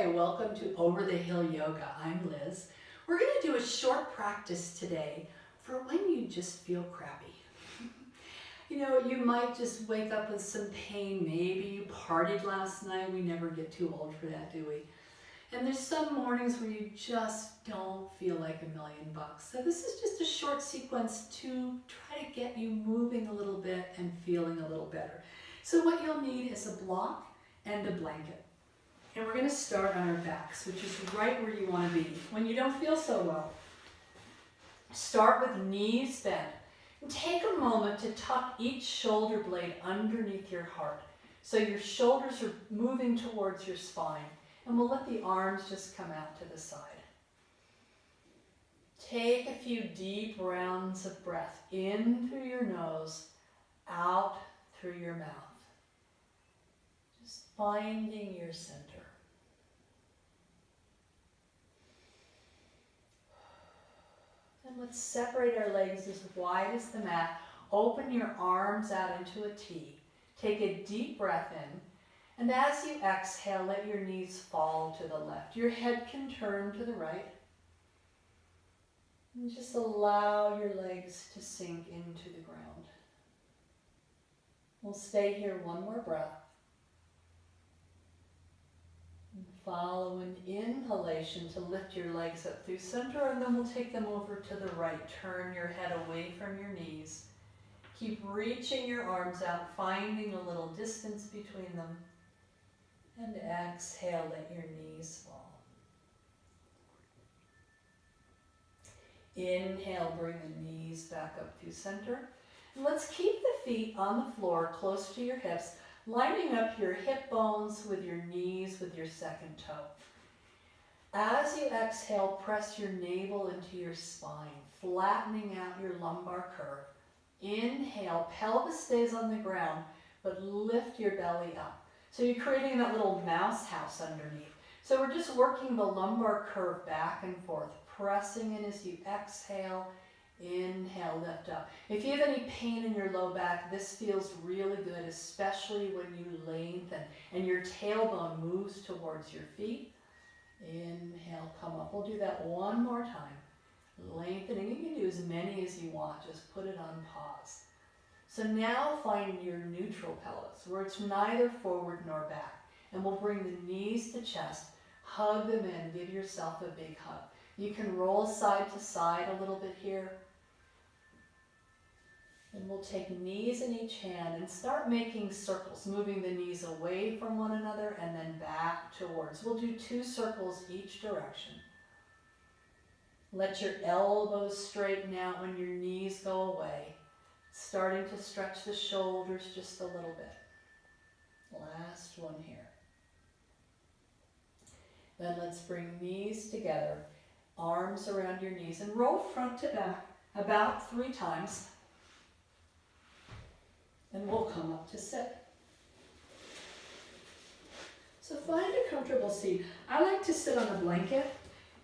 Namaste, welcome to Over the Hill Yoga. I'm Liz. We're going to do a short practice today for when you just feel crappy. You know, you might just wake up with some pain. Maybe you partied last night. We never get too old for that, do we? And there's some mornings where you just don't feel like $1,000,000. So this is just a short sequence to try to get you moving a little bit and feeling a little better. So what you'll need is a block and a blanket. And we're going to start on our backs, which is right where you want to be when you don't feel so well. Start with knees bent. And take a moment to tuck each shoulder blade underneath your heart. So your shoulders are moving towards your spine. And we'll let the arms just come out to the side. Take a few deep rounds of breath in through your nose, out through your mouth. Just finding your center. And let's separate our legs as wide as the mat. Open your arms out into a T. Take a deep breath in. And as you exhale, let your knees fall to the left. Your head can turn to the right. And just allow your legs to sink into the ground. We'll stay here one more breath. And follow an inhalation to lift your legs up through center, and then we'll take them over to the right. Turn your head away from your knees. Keep reaching your arms out, finding a little distance between them. And exhale, let your knees fall. Inhale, bring the knees back up through center. And let's keep the feet on the floor close to your hips, lining up your hip bones with your knees with your second toe. As you exhale, press your navel into your spine, flattening out your lumbar curve. Inhale, pelvis stays on the ground, but lift your belly up. So you're creating that little mouse house underneath. So we're just working the lumbar curve back and forth, pressing in as you exhale. Inhale, lift up. If you have any pain in your low back, this feels really good, especially when you lengthen and your tailbone moves towards your feet. Inhale, come up. We'll do that one more time. Lengthening. You can do as many as you want. Just put it on pause. So now find your neutral pelvis, where it's neither forward nor back. And we'll bring the knees to chest, hug them in, give yourself a big hug. You can roll side to side a little bit here. And we'll take knees in each hand and start making circles, moving the knees away from one another and then back towards. We'll do 2 circles each direction. Let your elbows straighten out when your knees go away. Starting to stretch the shoulders just a little bit. Last one here. Then let's bring knees together, arms around your knees, and roll front to back about 3 times. And we'll come up to sit. So find a comfortable seat. I like to sit on a blanket.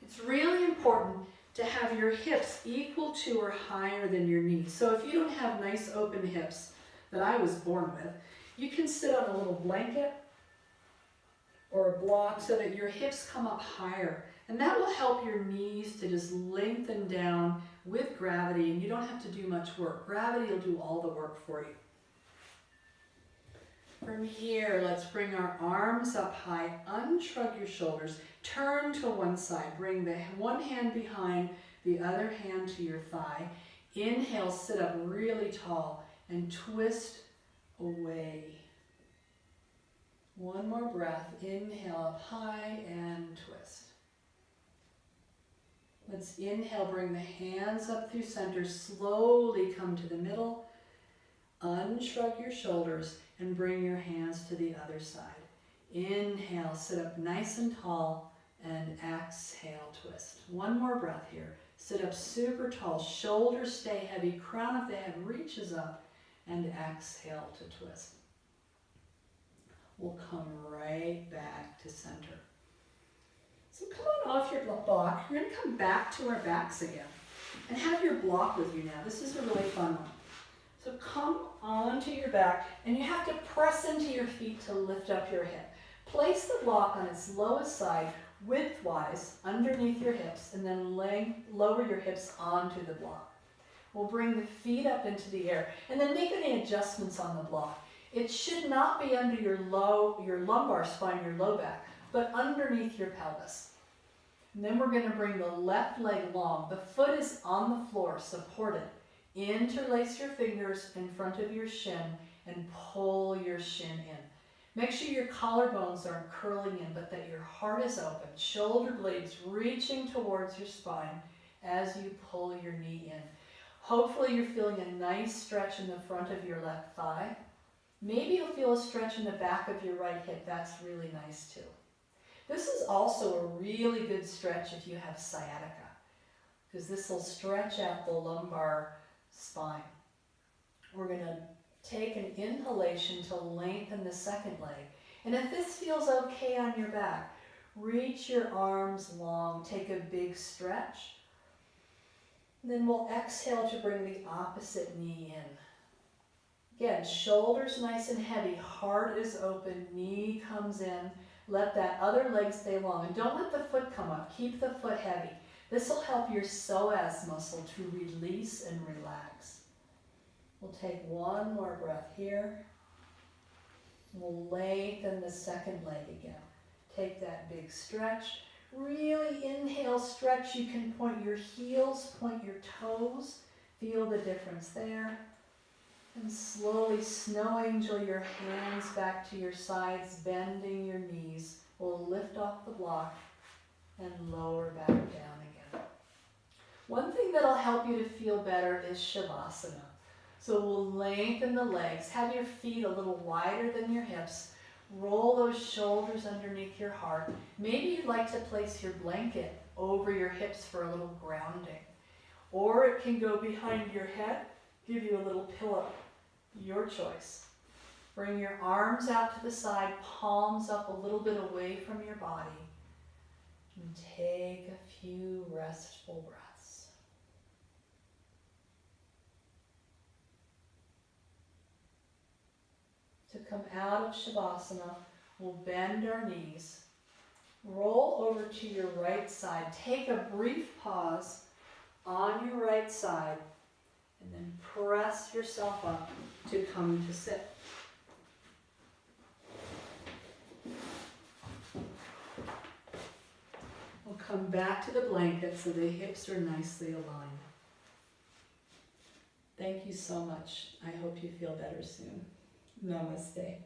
It's really important to have your hips equal to or higher than your knees. So if you don't have nice open hips that I was born with, you can sit on a little blanket or a block so that your hips come up higher. And that will help your knees to just lengthen down with gravity, and you don't have to do much work. Gravity will do all the work for you. From here, let's bring our arms up high, unshrug your shoulders, turn to one side, bring the one hand behind, the other hand to your thigh. Inhale, sit up really tall and twist away. One more breath, inhale up high and twist. Let's inhale, bring the hands up through center, slowly come to the middle, unshrug your shoulders, and bring your hands to the other side. Inhale, sit up nice and tall, and exhale, twist. One more breath here. Sit up super tall, shoulders stay heavy, crown of the head reaches up, and exhale to twist. We'll come right back to center. So come on off your block. We're going to come back to our backs again. And have your block with you now. This is a really fun one. So come onto your back, and you have to press into your feet to lift up your hip. Place the block on its lowest side, widthwise, underneath your hips, and then lower your hips onto the block. We'll bring the feet up into the air, and then make any adjustments on the block. It should not be under your lumbar spine, your low back, but underneath your pelvis. And then we're going to bring the left leg long. The foot is on the floor, supported. Interlace your fingers in front of your shin and pull your shin in. Make sure your collarbones aren't curling in, but that your heart is open. Shoulder blades reaching towards your spine as you pull your knee in. Hopefully you're feeling a nice stretch in the front of your left thigh. Maybe you'll feel a stretch in the back of your right hip. That's really nice too. This is also a really good stretch if you have sciatica, because this will stretch out the lumbar spine. We're going to take an inhalation to lengthen the second leg. And if this feels okay on your back, reach your arms long, take a big stretch. And then we'll exhale to bring the opposite knee in. Again, shoulders nice and heavy, heart is open, knee comes in. Let that other leg stay long. And don't let the foot come up. Keep the foot heavy. This will help your psoas muscle to release and relax. We'll take one more breath here. We'll lengthen the second leg again. Take that big stretch. Really inhale, stretch. You can point your heels, point your toes. Feel the difference there. And slowly snow angel your hands back to your sides, bending your knees. We'll lift off the block and lower back down again. One thing that'll help you to feel better is Shavasana. So we'll lengthen the legs, have your feet a little wider than your hips, roll those shoulders underneath your heart. Maybe you'd like to place your blanket over your hips for a little grounding. Or it can go behind your head, give you a little pillow. Your choice. Bring your arms out to the side, palms up a little bit away from your body. And take a few restful breaths. To come out of Shavasana, we'll bend our knees. Roll over to your right side. Take a brief pause on your right side. And then press yourself up to come to sit. We'll come back to the blanket so the hips are nicely aligned. Thank you so much. I hope you feel better soon. Namaste.